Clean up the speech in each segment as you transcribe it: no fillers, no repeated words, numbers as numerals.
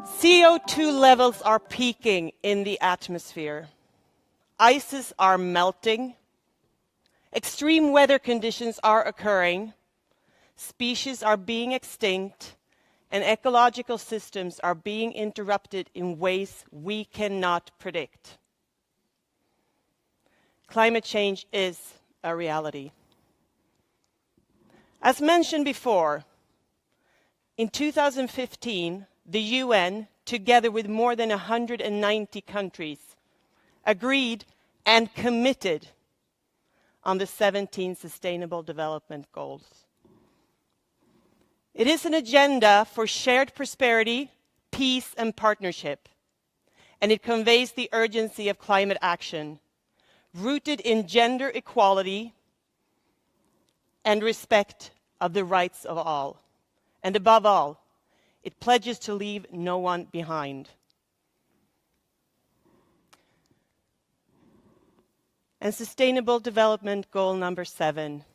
CO2 levels are peaking in the atmosphere. Ices are melting. Extreme weather conditions are occurring. Species are being extinct. And ecological systems are being interrupted in ways we cannot predict. Climate change is a reality. As mentioned before, in 2015, the UN, together with more than 190 countries, agreed and committed on the 17 Sustainable Development Goals. It is an agenda for shared prosperity, peace, and partnership, and it conveys the urgency of climate action, rooted in gender equality and respect of the rights of all. And above all, it pledges to leave no one behind. And Sustainable Development Goal number 7,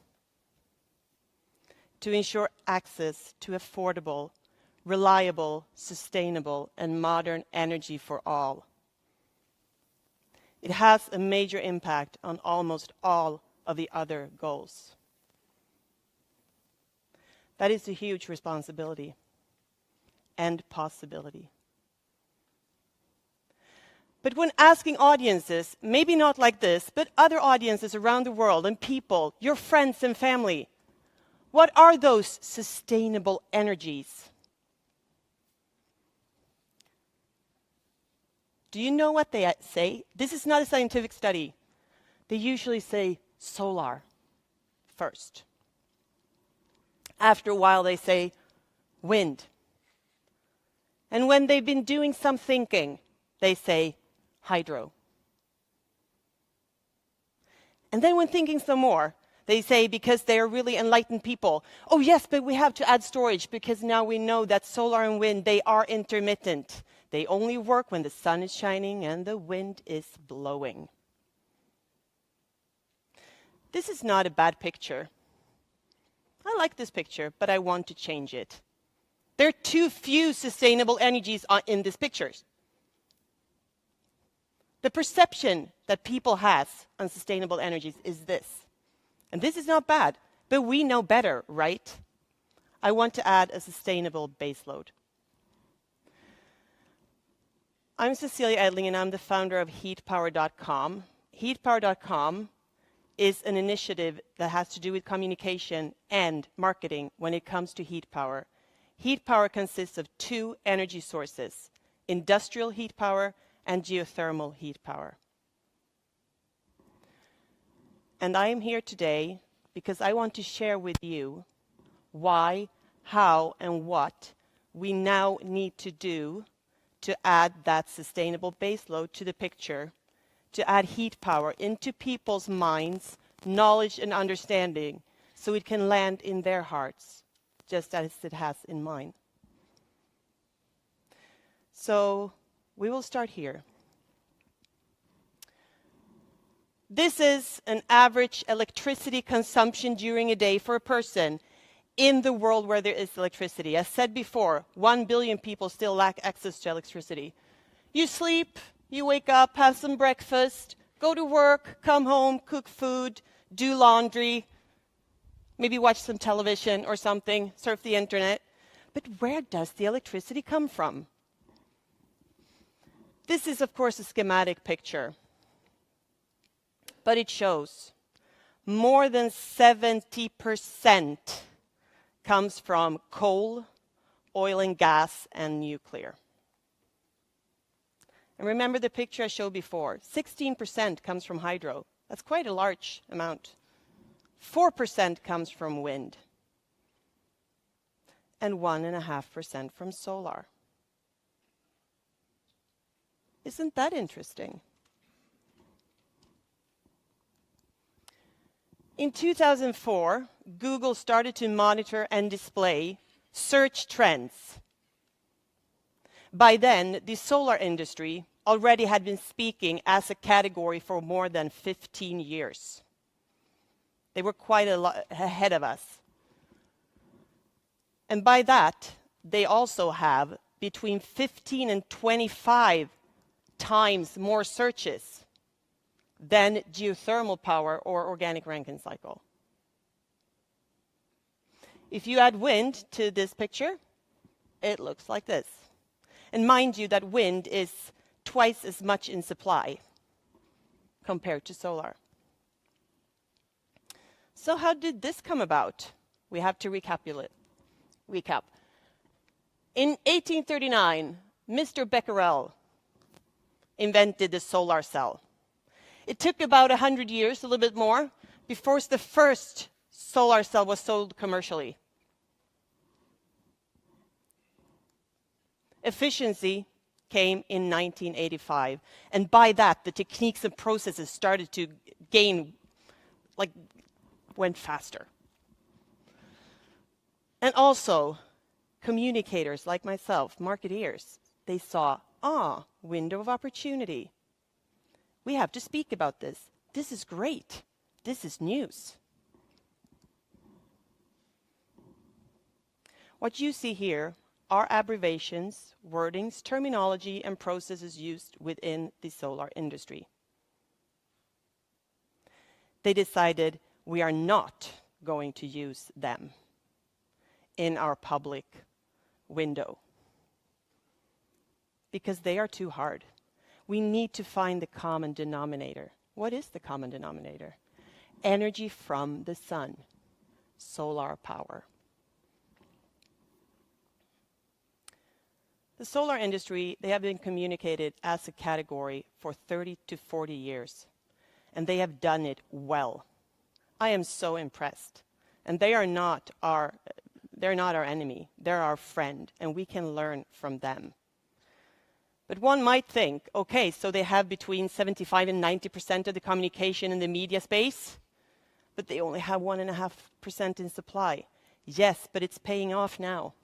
to ensure access to affordable, reliable, sustainable, and modern energy for all. It has a major impact on almost all of the other goals. That is a huge responsibility and possibility. But when asking audiences, maybe not like this, but other audiences around the world and people, your friends and family, what are those sustainable energies? Do you know what they say? This is not a scientific study. They usually say solar first. After a while, they say wind. And when they've been doing some thinking, they say hydro. And then when thinking some more, they say, because they are really enlightened people, oh yes, but we have to add storage because now we know that solar and wind, they are intermittent. They only work when the sun is shining and the wind is blowing. This is not a bad picture. I like this picture, but I want to change it. There are too few sustainable energies in these pictures. The perception that people have on sustainable energies is this. And this is not bad, but we know better, right? I want to add a sustainable baseload. I'm Cecilia Edling, and I'm the founder of heatpower.com. Heatpower.com is an initiative that has to do with communication and marketing when it comes to heat power. Heat power consists of 2 energy sources, industrial heat power and geothermal heat power. And I am here today because I want to share with you why, how, and what we now need to do to add that sustainable baseload to the picture, to add heat power into people's minds, knowledge and understanding, so it can land in their hearts, just as it has in mine. So we will start here. This is an average electricity consumption during a day for a person in the world where there is electricity. As said before, 1 billion people still lack access to electricity. You sleep, you wake up, have some breakfast, go to work, come home, cook food, do laundry, maybe watch some television or something, surf the internet. But where does the electricity come from? This is, of course, a schematic picture. But it shows more than 70% comes from coal, oil and gas, and nuclear. And remember the picture I showed before. 16% comes from hydro. That's quite a large amount. 4% comes from wind. And 1.5% from solar. Isn't that interesting? In 2004, Google started to monitor and display search trends. By then, the solar industry already had been speaking as a category for more than 15 years. They were quite a lot ahead of us. And by that, they also have between 15 and 25 times more searches than geothermal power or organic Rankine cycle. If you add wind to this picture, it looks like this. And mind you that wind is twice as much in supply compared to solar. So how did this come about? We have to recap. In 1839, Mr. Becquerel invented the solar cell. It took about 100 years, a little bit more, before the first solar cell was sold commercially. Efficiency came in 1985, and by that, the techniques and processes started to went faster. And also, communicators like myself, marketeers, they saw, window of opportunity. We have to speak about this. This is great. This is news. What you see here are abbreviations, wordings, terminology, and processes used within the solar industry. They decided we are not going to use them in our public window because they are too hard. We need to find the common denominator. What is the common denominator? Energy from the sun, solar power. The solar industry, they have been communicated as a category for 30 to 40 years, and they have done it well. I am so impressed. And they're not our enemy, they're our friend, and we can learn from them. But one might think, okay, so they have between 75 and 90% of the communication in the media space, but they only have 1.5% in supply. Yes, but it's paying off now.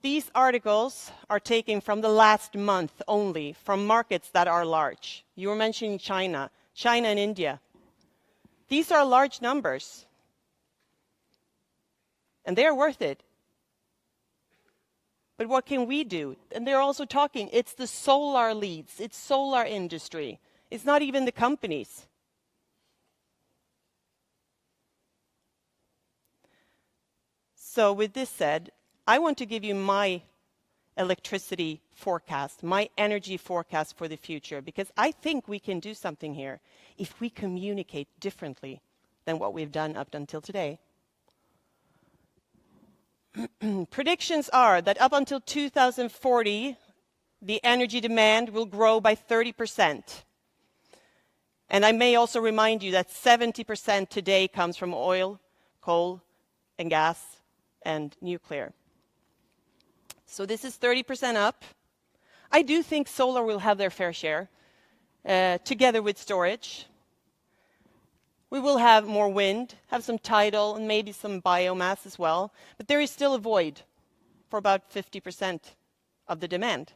These articles are taken from the last month only, from markets that are large. You were mentioning China and India. These are large numbers. And they're worth it. But what can we do? And they're also talking, it's the solar leads, it's solar industry. It's not even the companies. So with this said, I want to give you my electricity forecast, my energy forecast for the future, because I think we can do something here if we communicate differently than what we've done up until today. Predictions are that up until 2040, the energy demand will grow by 30%. And I may also remind you that 70% today comes from oil, coal, and gas, and nuclear. So this is 30% up. I do think solar will have their fair share, together with storage. We will have more wind, have some tidal, and maybe some biomass as well. But there is still a void for about 50% of the demand.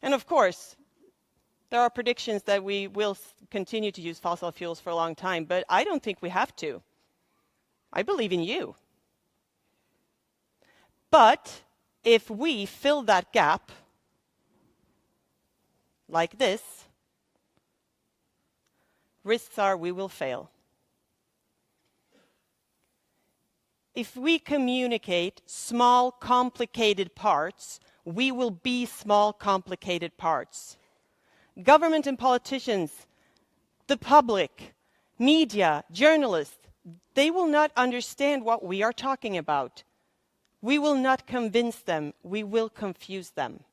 And of course, there are predictions that we will continue to use fossil fuels for a long time, but I don't think we have to. I believe in you. But if we fill that gap like this, risks are we will fail. If we communicate small, complicated parts, we will be small, complicated parts. Government and politicians, the public, media, journalists, they will not understand what we are talking about. We will not convince them, we will confuse them.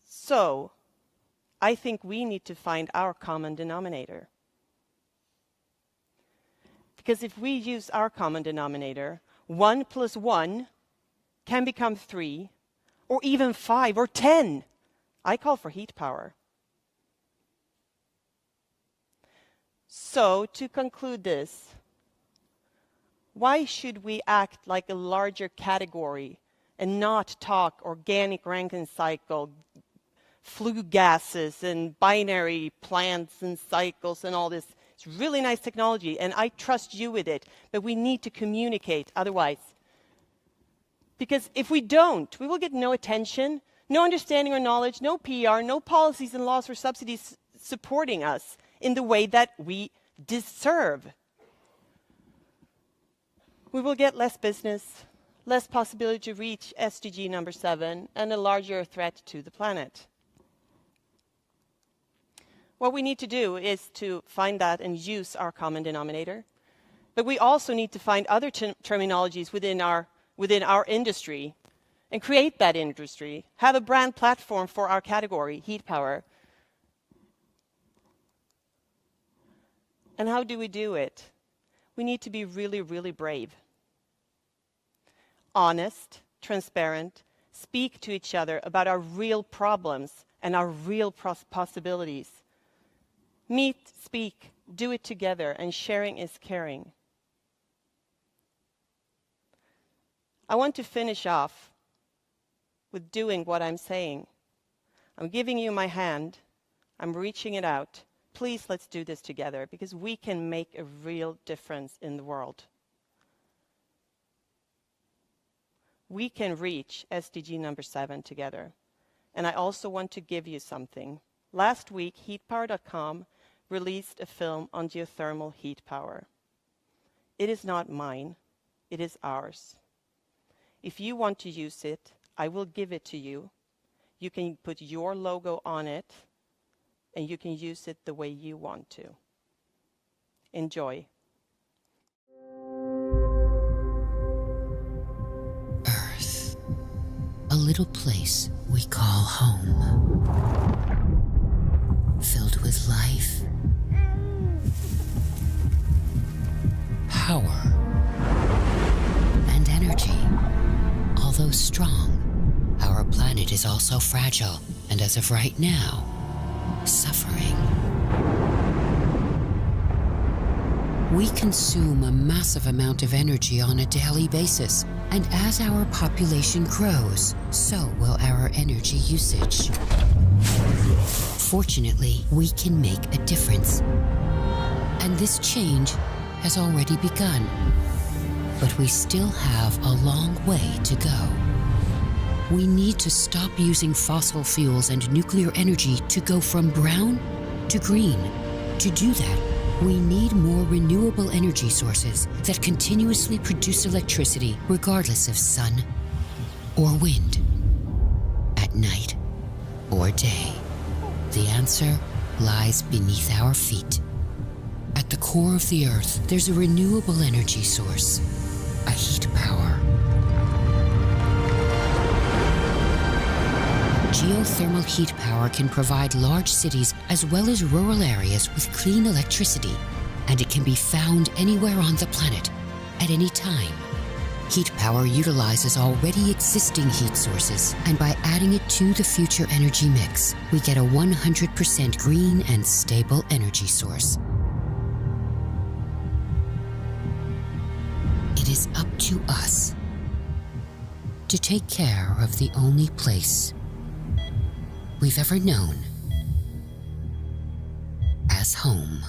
So, I think we need to find our common denominator. Because if we use our common denominator, 1 plus 1 can become 3, or even 5, or 10. I call for heat power. So, to conclude this, why should we act like a larger category and not talk organic Rankine cycle, flue gases, and binary plants and cycles and all this It's really nice technology, and I trust you with it, but we need to communicate otherwise. Because if we don't, we will get no attention, no understanding or knowledge, no PR, no policies and laws or subsidies supporting us in the way that we deserve. We will get less business, less possibility to reach SDG number 7, and a larger threat to the planet. What we need to do is to find that and use our common denominator. But we also need to find other terminologies within our industry and create that industry, have a brand platform for our category, heat power. And how do we do it? We need to be really, really brave. Honest, transparent, speak to each other about our real problems and our real possibilities. Meet, speak, do it together, and sharing is caring. I want to finish off with doing what I'm saying. I'm giving you my hand. I'm reaching it out. Please, let's do this together, because we can make a real difference in the world. We can reach SDG number 7 together. And I also want to give you something. Last week, heatpower.com released a film on geothermal heat power. It is not mine. It is ours. If you want to use it, I will give it to you. You can put your logo on it, and you can use it the way you want to. Enjoy. Earth, a little place we call home, filled with life, power, and energy. Although strong, our planet is also fragile, and as of right now, suffering. We consume a massive amount of energy on a daily basis, and as our population grows, so will our energy usage. Fortunately, we can make a difference. And this change has already begun. But we still have a long way to go. We need to stop using fossil fuels and nuclear energy to go from brown to green. To do that, we need more renewable energy sources that continuously produce electricity regardless of sun or wind, at night or day. The answer lies beneath our feet. At the core of the Earth, there's a renewable energy source, a heat power. Geothermal heat power can provide large cities as well as rural areas with clean electricity, and it can be found anywhere on the planet, at any time. Heat power utilizes already existing heat sources, and by adding it to the future energy mix, we get a 100% green and stable energy source. It is up to us to take care of the only place we've ever known as home.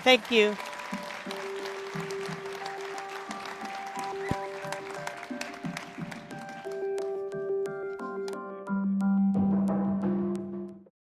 Thank you.